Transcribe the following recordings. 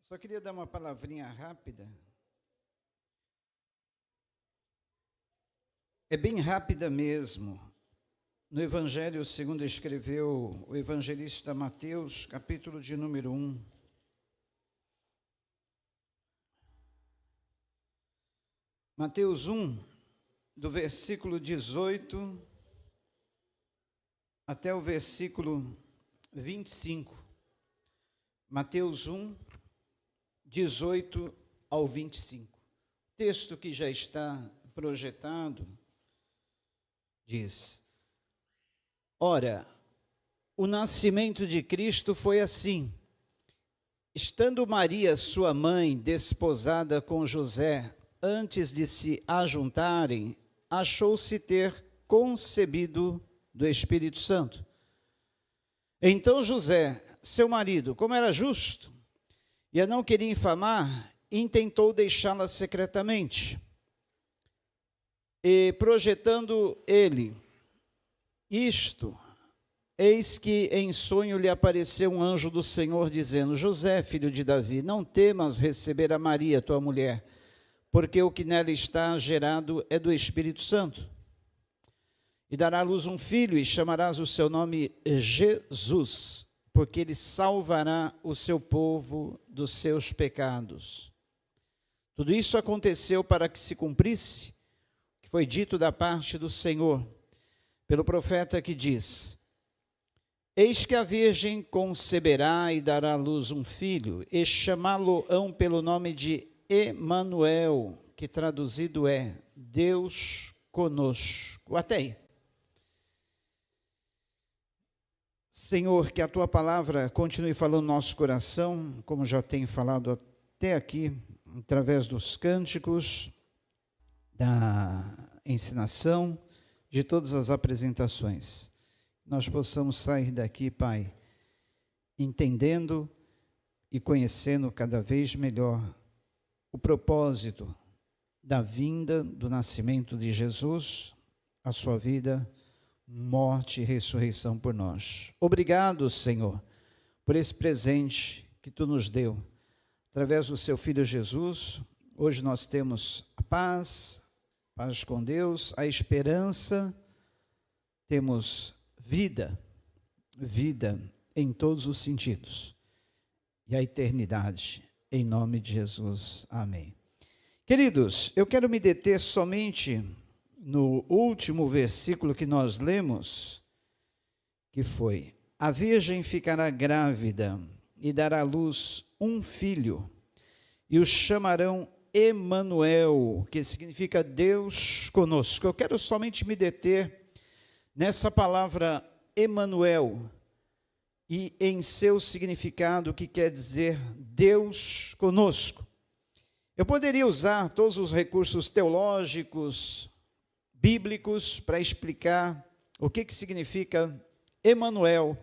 Só queria dar uma palavrinha rápida. É bem rápida mesmo. No Evangelho segundo escreveu o evangelista Mateus, capítulo de número 1. Mateus 1, do versículo 18 até o versículo 25. Mateus 1, 18 ao 25. Texto que já está projetado diz: Ora, o nascimento de Cristo foi assim. Estando Maria, sua mãe, desposada com José, antes de se ajuntarem, achou-se ter concebido do Espírito Santo. Então José, seu marido, como era justo, e a não queria infamar, intentou deixá-la secretamente. E projetando ele isto, eis que em sonho lhe apareceu um anjo do Senhor, dizendo: José, filho de Davi, não temas receber a Maria, tua mulher, porque o que nela está gerado é do Espírito Santo. E dará à luz um filho, e chamarás o seu nome Jesus, porque ele salvará o seu povo dos seus pecados. Tudo isso aconteceu para que se cumprisse o que foi dito da parte do Senhor, pelo profeta que diz: Eis que a virgem conceberá e dará à luz um filho, e chamá-lo-ão pelo nome de Emanuel, que traduzido é Deus conosco. Até aí. Senhor, que a tua palavra continue falando no nosso coração, como já tenho falado até aqui, através dos cânticos, da ensinação, de todas as apresentações. Nós possamos sair daqui, Pai, entendendo e conhecendo cada vez melhor o propósito da vinda, do nascimento de Jesus, a sua vida, morte e ressurreição por nós. Obrigado, Senhor, por esse presente que Tu nos deu. Através do Seu Filho Jesus, hoje nós temos a paz com Deus, a esperança, temos vida em todos os sentidos, e a eternidade, em nome de Jesus. Amém. Queridos, eu quero me deter somente no último versículo que nós lemos, que foi: a virgem ficará grávida e dará à luz um filho, e o chamarão Emanuel, que significa Deus conosco. Eu quero somente me deter nessa palavra Emanuel e em seu significado, que quer dizer Deus conosco. Eu poderia usar todos os recursos teológicos, bíblicos, para explicar o que significa Emanuel,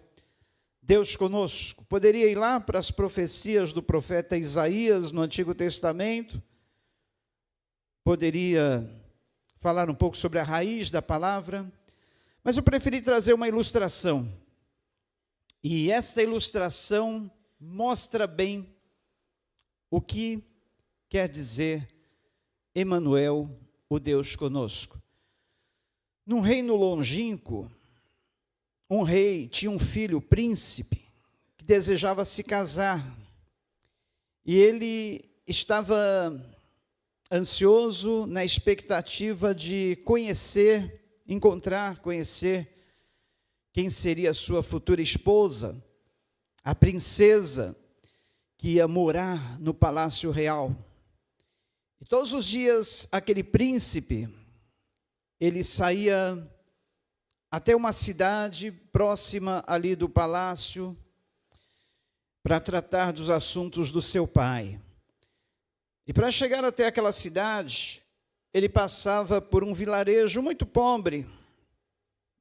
Deus conosco. Poderia ir lá para as profecias do profeta Isaías no Antigo Testamento, poderia falar um pouco sobre a raiz da palavra, mas eu preferi trazer uma ilustração. E esta ilustração mostra bem o que quer dizer Emanuel, o Deus conosco. Num reino longínquo, um rei tinha um filho, príncipe, que desejava se casar. E ele estava ansioso na expectativa de conhecer quem seria a sua futura esposa, a princesa que ia morar no palácio real. E todos os dias aquele príncipe, ele saía até uma cidade próxima ali do palácio para tratar dos assuntos do seu pai. E para chegar até aquela cidade, ele passava por um vilarejo muito pobre,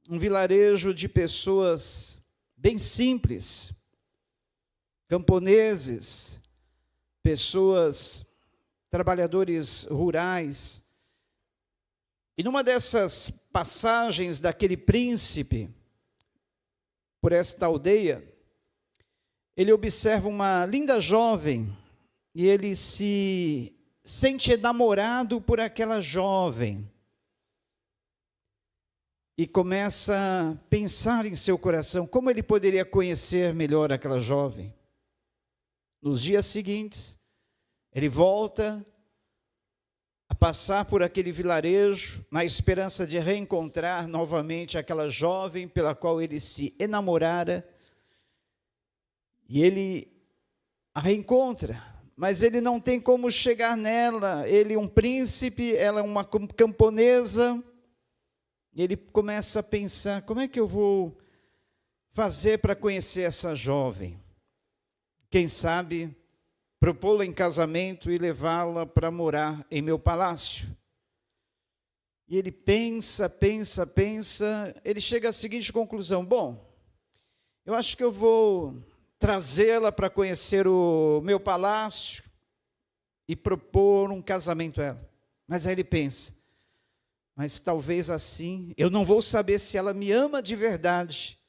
um vilarejo de pessoas bem simples, camponeses, pessoas, trabalhadores rurais. E numa dessas passagens daquele príncipe por esta aldeia, ele observa uma linda jovem e ele se sente enamorado por aquela jovem. E começa a pensar em seu coração como ele poderia conhecer melhor aquela jovem. Nos dias seguintes, ele volta a passar por aquele vilarejo, na esperança de reencontrar novamente aquela jovem pela qual ele se enamorara. E ele a reencontra, mas ele não tem como chegar nela. Ele é um príncipe, ela é uma camponesa. E ele começa a pensar, como é que eu vou fazer para conhecer essa jovem? Quem sabe propô-la em casamento e levá-la para morar em meu palácio. E ele pensa, ele chega à seguinte conclusão: bom, eu acho que eu vou trazê-la para conhecer o meu palácio e propor um casamento a ela. Mas aí ele pensa, mas talvez assim, eu não vou saber se ela me ama de verdade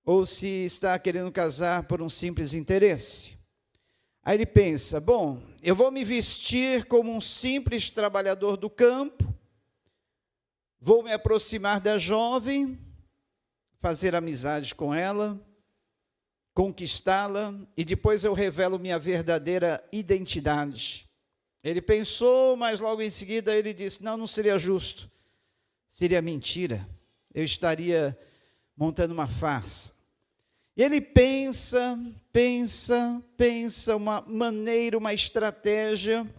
ou se está querendo casar por um simples interesse. Aí ele pensa, bom, eu vou me vestir como um simples trabalhador do campo, vou me aproximar da jovem, fazer amizade com ela, conquistá-la e depois eu revelo minha verdadeira identidade. Ele pensou, mas logo em seguida ele disse, não seria justo, seria mentira, eu estaria montando uma farsa. E ele pensa uma maneira, uma estratégia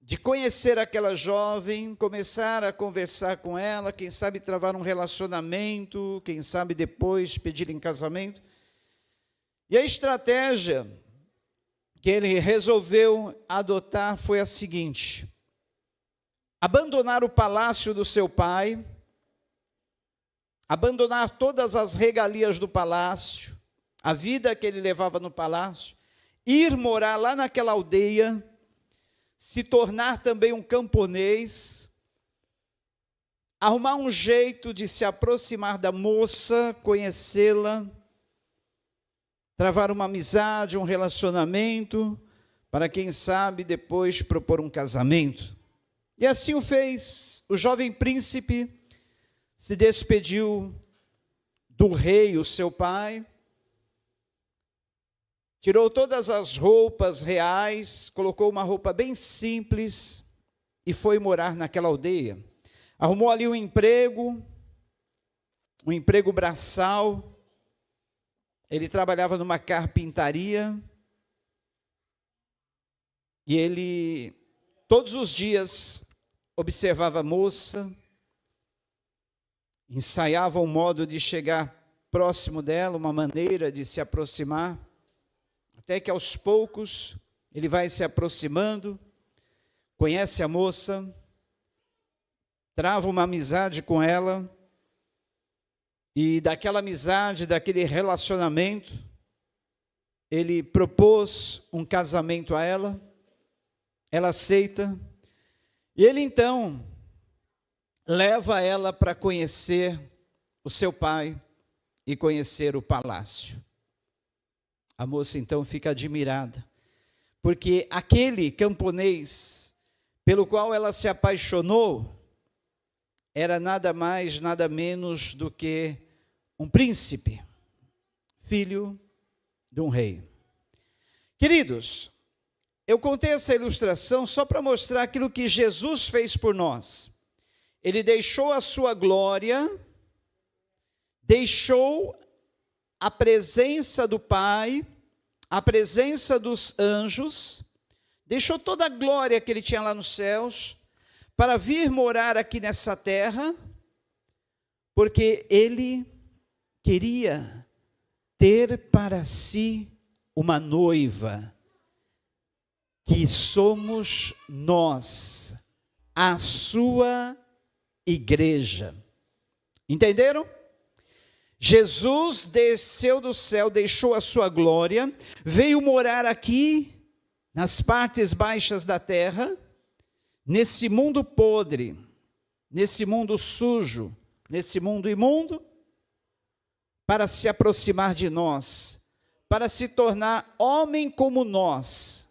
de conhecer aquela jovem, começar a conversar com ela, quem sabe travar um relacionamento, quem sabe depois pedir em casamento. E a estratégia que ele resolveu adotar foi a seguinte: abandonar o palácio do seu pai, abandonar todas as regalias do palácio, a vida que ele levava no palácio, ir morar lá naquela aldeia, se tornar também um camponês, arrumar um jeito de se aproximar da moça, conhecê-la, travar uma amizade, um relacionamento, para quem sabe depois propor um casamento. E assim o fez. O jovem príncipe se despediu do rei, o seu pai, tirou todas as roupas reais, colocou uma roupa bem simples e foi morar naquela aldeia. Arrumou ali um emprego braçal. Ele trabalhava numa carpintaria e ele todos os dias observava a moça, ensaiava um modo de chegar próximo dela, uma maneira de se aproximar, até que aos poucos ele vai se aproximando, conhece a moça, trava uma amizade com ela, e daquela amizade, daquele relacionamento, ele propôs um casamento a ela, ela aceita, e ele então leva ela para conhecer o seu pai e conhecer o palácio. A moça então fica admirada, porque aquele camponês pelo qual ela se apaixonou era nada mais, nada menos do que um príncipe, filho de um rei. Queridos, eu contei essa ilustração só para mostrar aquilo que Jesus fez por nós. Ele deixou a sua glória, deixou a presença do Pai, a presença dos anjos, deixou toda a glória que ele tinha lá nos céus, para vir morar aqui nessa terra, porque ele queria ter para si uma noiva, que somos nós, a sua igreja. Entenderam? Jesus desceu do céu, deixou a sua glória, veio morar aqui, nas partes baixas da terra, nesse mundo podre, nesse mundo sujo, nesse mundo imundo, para se aproximar de nós, para se tornar homem como nós,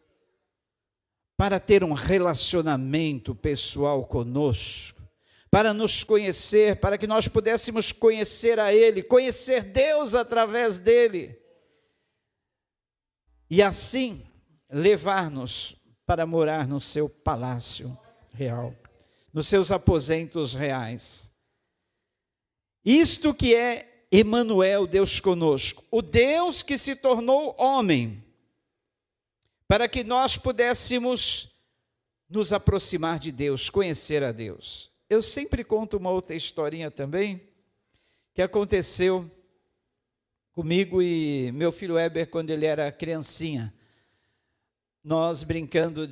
para ter um relacionamento pessoal conosco, para nos conhecer, para que nós pudéssemos conhecer a Ele, conhecer Deus através dEle, e assim levar-nos para morar no seu palácio real, nos seus aposentos reais. Isto que é Emanuel, Deus conosco, o Deus que se tornou homem, para que nós pudéssemos nos aproximar de Deus, conhecer a Deus. Eu sempre conto uma outra historinha também, que aconteceu comigo e meu filho Heber quando ele era criancinha. Nós brincando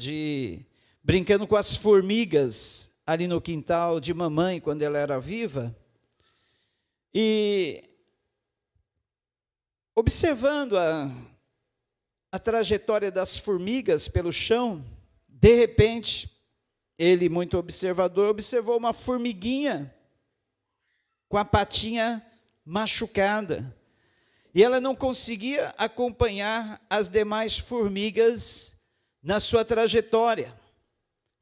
com as formigas ali no quintal de mamãe, quando ela era viva, e observando a trajetória das formigas pelo chão, de repente, ele, muito observador, observou uma formiguinha com a patinha machucada, e ela não conseguia acompanhar as demais formigas na sua trajetória.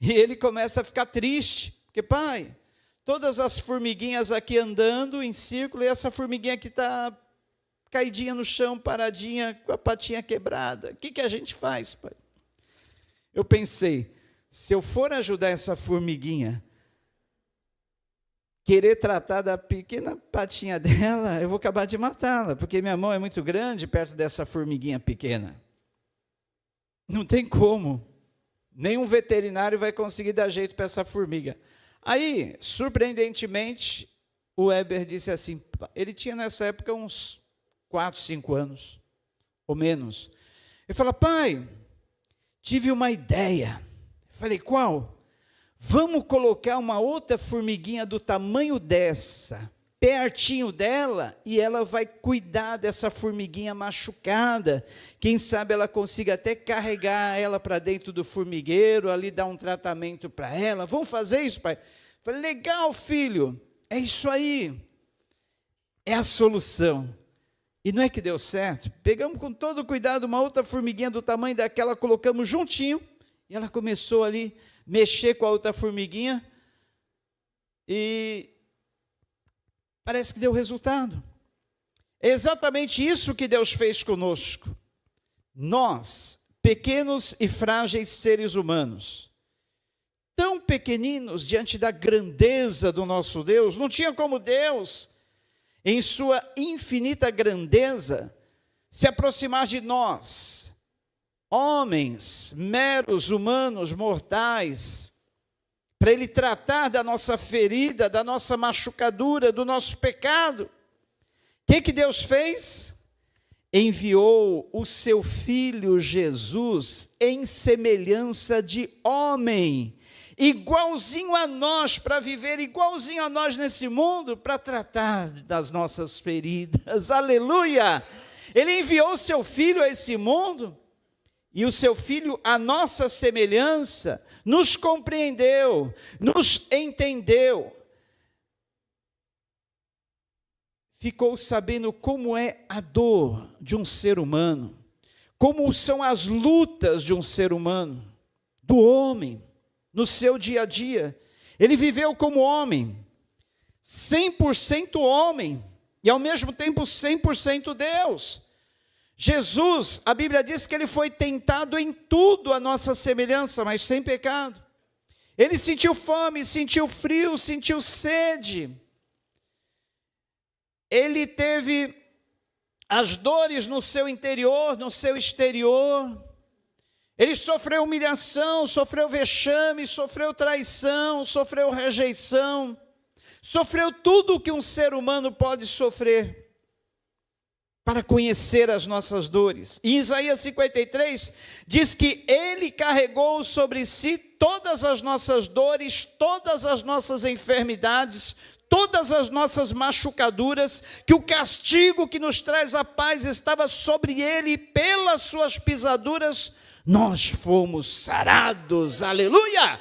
E ele começa a ficar triste, porque, pai, todas as formiguinhas aqui andando em círculo, e essa formiguinha aqui está caidinha no chão, paradinha, com a patinha quebrada. O que a gente faz, pai? Eu pensei, se eu for ajudar essa formiguinha, querer tratar da pequena patinha dela, eu vou acabar de matá-la, porque minha mão é muito grande perto dessa formiguinha pequena. Não tem como. Nenhum veterinário vai conseguir dar jeito para essa formiga. Aí, surpreendentemente, o Weber disse assim, ele tinha nessa época uns 4, 5 anos, ou menos. Ele falou, pai, tive uma ideia. Eu falei, qual? Vamos colocar uma outra formiguinha do tamanho dessa, pertinho dela, e ela vai cuidar dessa formiguinha machucada. Quem sabe ela consiga até carregar ela para dentro do formigueiro, ali dar um tratamento para ela. Vamos fazer isso, pai? Eu falei, legal, filho, é isso aí. É a solução. E não é que deu certo? Pegamos com todo cuidado uma outra formiguinha do tamanho daquela, colocamos juntinho, e ela começou ali a mexer com a outra formiguinha, e parece que deu resultado. É exatamente isso que Deus fez conosco. Nós, pequenos e frágeis seres humanos, tão pequeninos diante da grandeza do nosso Deus, não tinha como Deus, em sua infinita grandeza, se aproximar de nós, homens, meros humanos, mortais, para Ele tratar da nossa ferida, da nossa machucadura, do nosso pecado. O que Deus fez? Enviou o seu Filho Jesus em semelhança de homem, igualzinho a nós, para viver igualzinho a nós nesse mundo, para tratar das nossas feridas. Aleluia! Ele enviou o seu Filho a esse mundo, e o seu Filho, a nossa semelhança, nos compreendeu, nos entendeu, ficou sabendo como é a dor de um ser humano, como são as lutas de um ser humano, do homem, no seu dia a dia. Ele viveu como homem, 100% homem, e ao mesmo tempo 100% Deus. Jesus, a Bíblia diz que ele foi tentado em tudo a nossa semelhança, mas sem pecado. Ele sentiu fome, sentiu frio, sentiu sede. Ele teve as dores no seu interior, no seu exterior. Ele sofreu humilhação, sofreu vexame, sofreu traição, sofreu rejeição. Sofreu tudo o que um ser humano pode sofrer para conhecer as nossas dores. Em Isaías 53, diz que Ele carregou sobre si todas as nossas dores, todas as nossas enfermidades, todas as nossas machucaduras, que o castigo que nos traz a paz estava sobre Ele, e pelas suas pisaduras nós fomos sarados. Aleluia!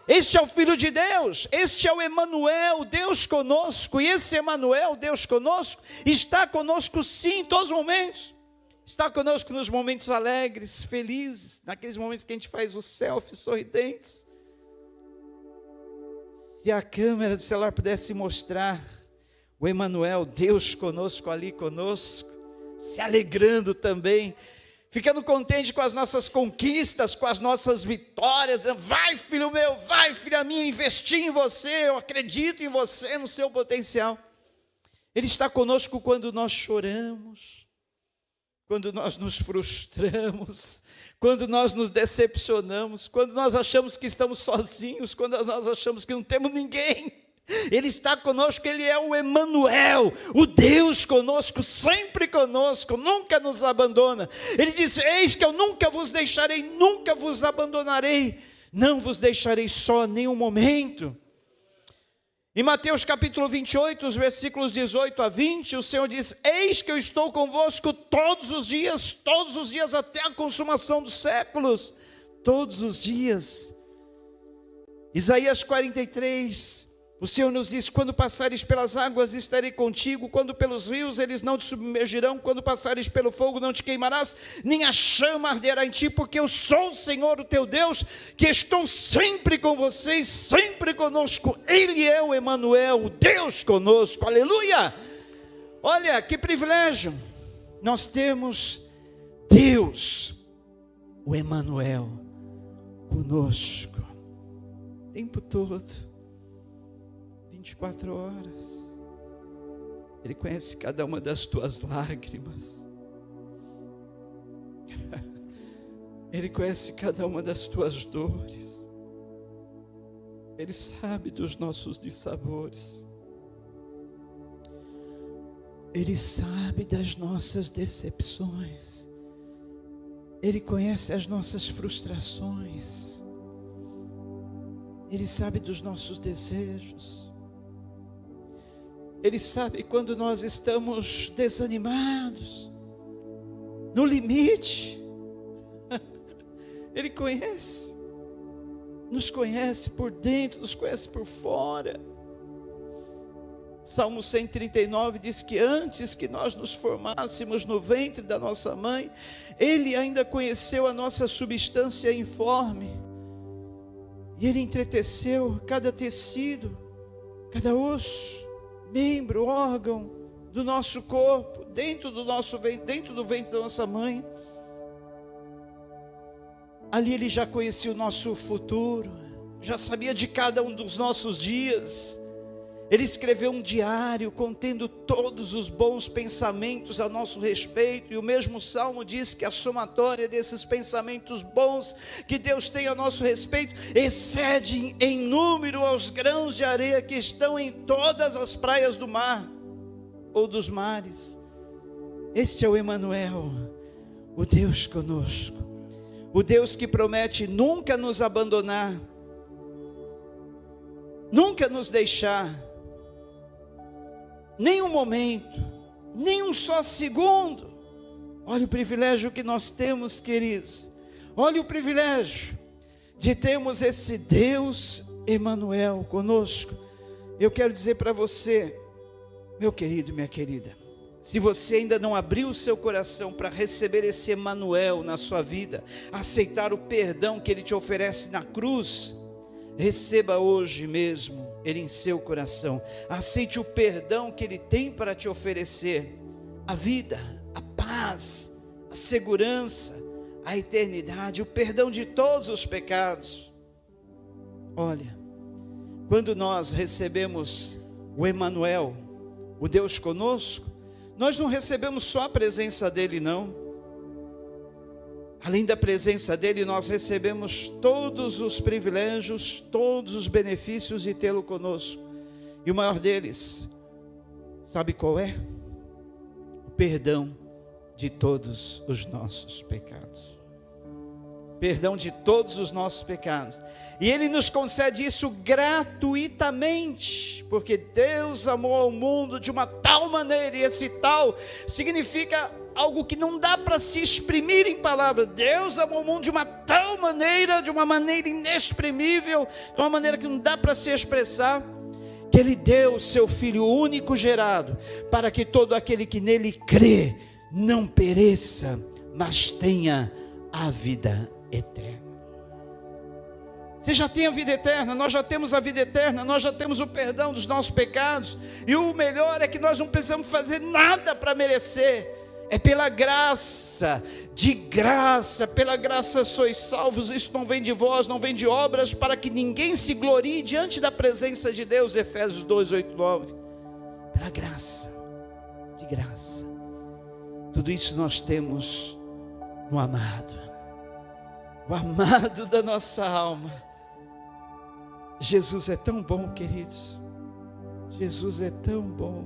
Este é o Filho de Deus, este é o Emanuel, Deus conosco, e esse Emanuel, Deus conosco, está conosco sim, em todos os momentos. está conosco nos momentos alegres, felizes, naqueles momentos que a gente faz o selfie sorridentes. Se a câmera do celular pudesse mostrar o Emanuel, Deus conosco ali conosco, se alegrando também, ficando contente com as nossas conquistas, com as nossas vitórias. Vai, filho meu, vai, filha minha, investi em você, eu acredito em você, no seu potencial. Ele está conosco quando nós choramos, quando nós nos frustramos, quando nós nos decepcionamos, quando nós achamos que estamos sozinhos, quando nós achamos que não temos ninguém. Ele está conosco, Ele é o Emanuel, o Deus conosco, sempre conosco, nunca nos abandona. Ele diz: eis que eu nunca vos deixarei, nunca vos abandonarei, não vos deixarei só nem um momento. Em Mateus capítulo 28, os versículos 18 a 20, o Senhor diz: eis que eu estou convosco todos os dias até a consumação dos séculos, todos os dias. Isaías 43, o Senhor nos diz: quando passares pelas águas estarei contigo, quando pelos rios eles não te submergirão, quando passares pelo fogo não te queimarás, nem a chama arderá em ti, porque eu sou o Senhor, o teu Deus, que estou sempre com vocês, sempre conosco. Ele é o Emanuel, o Deus conosco, aleluia! Olha que privilégio, nós temos Deus, o Emanuel, conosco, o tempo todo. 24 horas, Ele conhece cada uma das tuas lágrimas, Ele conhece cada uma das tuas dores, Ele sabe dos nossos dissabores, Ele sabe das nossas decepções, Ele conhece as nossas frustrações, Ele sabe dos nossos desejos, Ele sabe quando nós estamos desanimados, no limite. Ele conhece, nos conhece por dentro, nos conhece por fora. Salmo 139 diz que antes que nós nos formássemos no ventre da nossa mãe, Ele ainda conheceu a nossa substância informe, e Ele entreteceu cada tecido, cada osso, membro, órgão do nosso corpo, dentro do nosso ventre, dentro do ventre da nossa mãe. Ali Ele já conhecia o nosso futuro, já sabia de cada um dos nossos dias. Ele escreveu um diário contendo todos os bons pensamentos a nosso respeito, e o mesmo Salmo diz que a somatória desses pensamentos bons que Deus tem a nosso respeito excede em número aos grãos de areia que estão em todas as praias do mar ou dos mares. Este é o Emanuel, o Deus conosco, o Deus que promete nunca nos abandonar, nunca nos deixar, nem um momento, nem um só segundo. Olha o privilégio que nós temos, queridos. Olha o privilégio de termos esse Deus Emanuel conosco. Eu quero dizer para você, meu querido e minha querida, se você ainda não abriu o seu coração para receber esse Emanuel na sua vida, aceitar o perdão que Ele te oferece na cruz, receba hoje mesmo Ele em seu coração. Aceite o perdão que Ele tem para te oferecer, a vida, a paz, a segurança, a eternidade, o perdão de todos os pecados. Olha, quando nós recebemos o Emanuel, o Deus conosco, nós não recebemos só a presença dEle, não. Além da presença dEle, nós recebemos todos os privilégios, todos os benefícios de tê-lo conosco. E o maior deles, sabe qual é? O perdão de todos os nossos pecados. Perdão de todos os nossos pecados. E Ele nos concede isso gratuitamente, porque Deus amou ao mundo de uma tal maneira, e esse tal significa algo que não dá para se exprimir em palavras. Deus amou o mundo de uma tal maneira, de uma maneira inexprimível, de uma maneira que não dá para se expressar, que Ele deu o seu Filho único gerado, para que todo aquele que nele crê, não pereça, mas tenha a vida eterna. Você já tem a vida eterna, nós já temos a vida eterna, nós já temos o perdão dos nossos pecados, e o melhor é que nós não precisamos fazer nada para merecer, é pela graça, de graça, pela graça sois salvos, isso não vem de vós, não vem de obras, para que ninguém se glorie diante da presença de Deus, Efésios 2, 8, 9, pela graça, de graça, tudo isso nós temos no amado, o amado da nossa alma. Jesus é tão bom, queridos, Jesus é tão bom,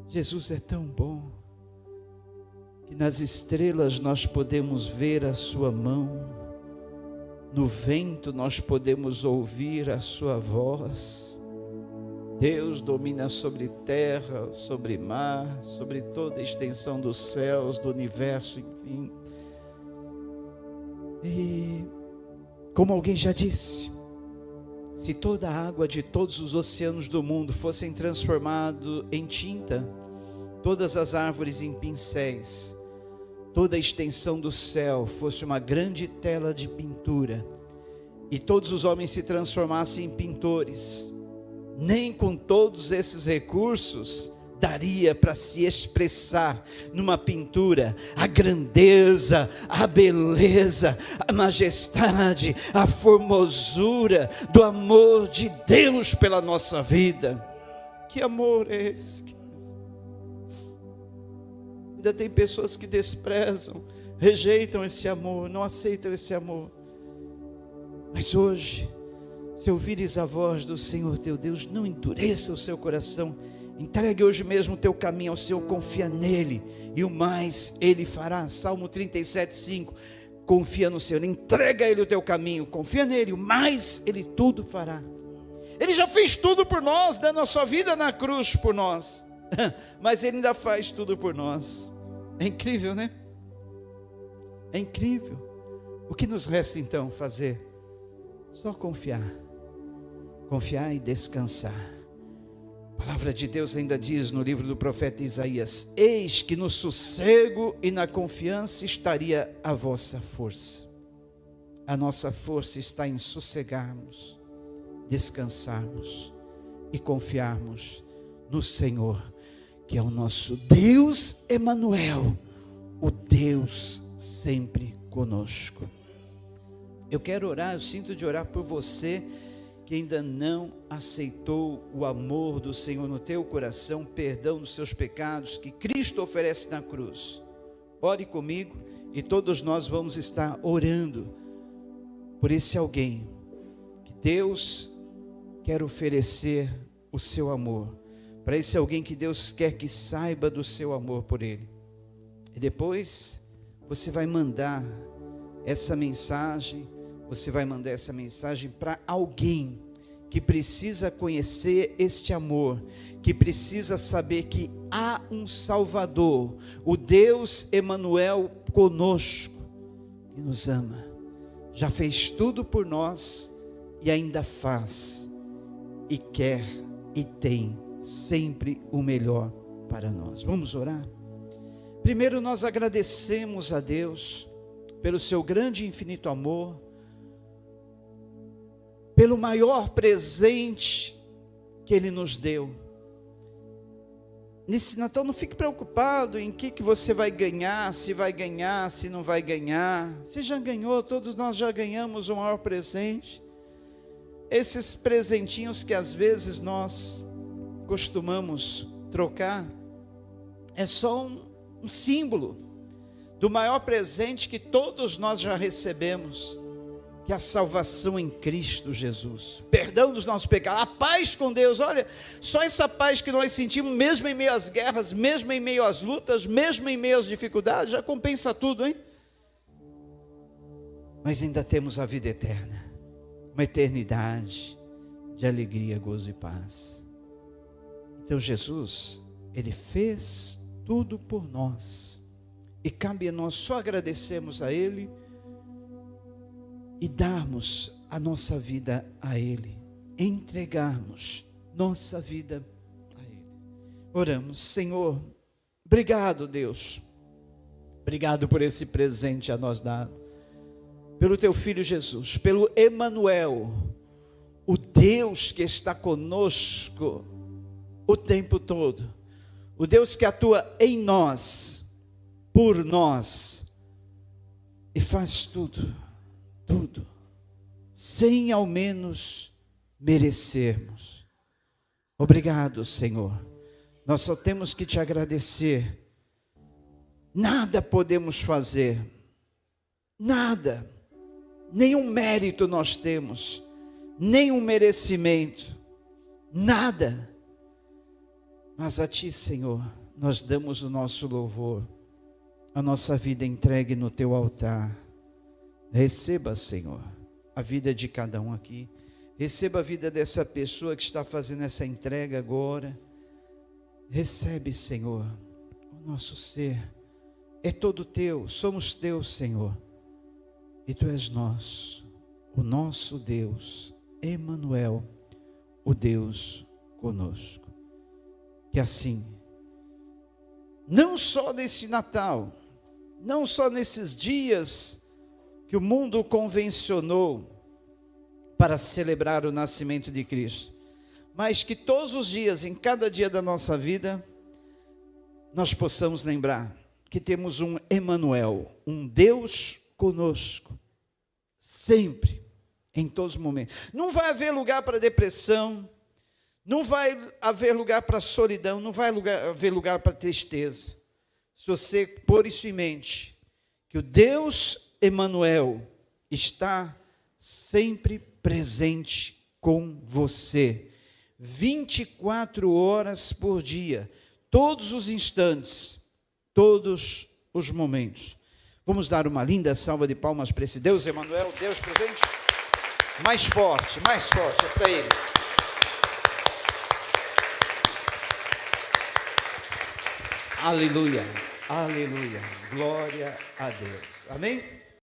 Jesus é tão bom, que nas estrelas nós podemos ver a sua mão, no vento nós podemos ouvir a sua voz. Deus domina sobre terra, sobre mar, sobre toda a extensão dos céus, do universo, enfim. E como alguém já disse, se toda a água de todos os oceanos do mundo fossem transformadas em tinta, todas as árvores em pincéis, toda a extensão do céu fosse uma grande tela de pintura, e todos os homens se transformassem em pintores, nem com todos esses recursos daria para se expressar numa pintura a grandeza, a beleza, a majestade, a formosura do amor de Deus pela nossa vida. Que amor é esse? Ainda tem pessoas que desprezam, rejeitam esse amor, não aceitam esse amor. Mas hoje, se ouvires a voz do Senhor teu Deus, não endureça o seu coração. Entregue hoje mesmo o teu caminho ao Senhor, confia nele, e o mais Ele fará. Salmo 37, 5. Confia no Senhor, entrega a Ele o teu caminho, confia nele, o mais Ele tudo fará. Ele já fez tudo por nós, dando a sua vida na cruz por nós, mas Ele ainda faz tudo por nós. É incrível, né? É incrível. O que nos resta então fazer? Só confiar e descansar. A palavra de Deus ainda diz no livro do profeta Isaías: eis que no sossego e na confiança estaria a vossa força. A nossa força está em sossegarmos, descansarmos e confiarmos no Senhor, que é o nosso Deus Emanuel, o Deus sempre conosco. Eu quero orar, eu sinto de orar por você que ainda não aceitou o amor do Senhor no teu coração, perdão dos seus pecados que Cristo oferece na cruz. Ore comigo e todos nós vamos estar orando por esse alguém que Deus quer oferecer o seu amor, para esse alguém que Deus quer que saiba do seu amor por ele. E depois você vai mandar essa mensagem, para alguém que precisa conhecer este amor, que precisa saber que há um Salvador, o Deus Emanuel conosco, que nos ama, já fez tudo por nós e ainda faz, e quer e tem sempre o melhor para nós. Vamos orar? Primeiro nós agradecemos a Deus pelo seu grande e infinito amor, pelo maior presente que Ele nos deu. Nesse Natal não fique preocupado em que você vai ganhar, se não vai ganhar. Você já ganhou, todos nós já ganhamos o maior presente. Esses presentinhos que às vezes nós costumamos trocar, é só um símbolo do maior presente que todos nós já recebemos, que é a salvação em Cristo Jesus, perdão dos nossos pecados, a paz com Deus. Olha, só essa paz que nós sentimos, mesmo em meio às guerras, mesmo em meio às lutas, mesmo em meio às dificuldades, já compensa tudo, hein? Mas ainda temos a vida eterna, uma eternidade de alegria, gozo e paz. Então Jesus, Ele fez tudo por nós, e cabe a nós só agradecermos a Ele e darmos a nossa vida a Ele, entregarmos nossa vida a Ele. Oramos. Senhor, Obrigado, Deus. Obrigado por esse presente a nós dado. Pelo teu Filho Jesus, pelo Emanuel, o Deus que está conosco o tempo todo. O Deus que atua em nós, por nós, e faz tudo, sem ao menos merecermos. Obrigado, Senhor. Nós só temos que te agradecer. Nada podemos fazer, nada, nenhum mérito nós temos, nenhum merecimento, nada. Mas a ti, Senhor, nós damos o nosso louvor, a nossa vida entregue no teu altar. Receba, Senhor, a vida de cada um aqui. Receba a vida dessa pessoa que está fazendo essa entrega agora. Recebe, Senhor, o nosso ser é todo teu, somos teus, Senhor. E tu és nosso, o nosso Deus, Emanuel, o Deus conosco. Que assim, não só nesse Natal, não só nesses dias que o mundo convencionou para celebrar o nascimento de Cristo, mas que todos os dias, em cada dia da nossa vida, nós possamos lembrar que temos um Emanuel, um Deus conosco, sempre, em todos os momentos. Não vai haver lugar para depressão, não vai haver lugar para solidão, não vai haver lugar para tristeza. Se você pôr isso em mente, que o Deus Emanuel está sempre presente com você, 24 horas por dia, todos os instantes, todos os momentos. Vamos dar uma linda salva de palmas para esse Deus Emanuel, Deus presente. Mais forte, é para Ele. Aleluia, aleluia, glória a Deus. Amém?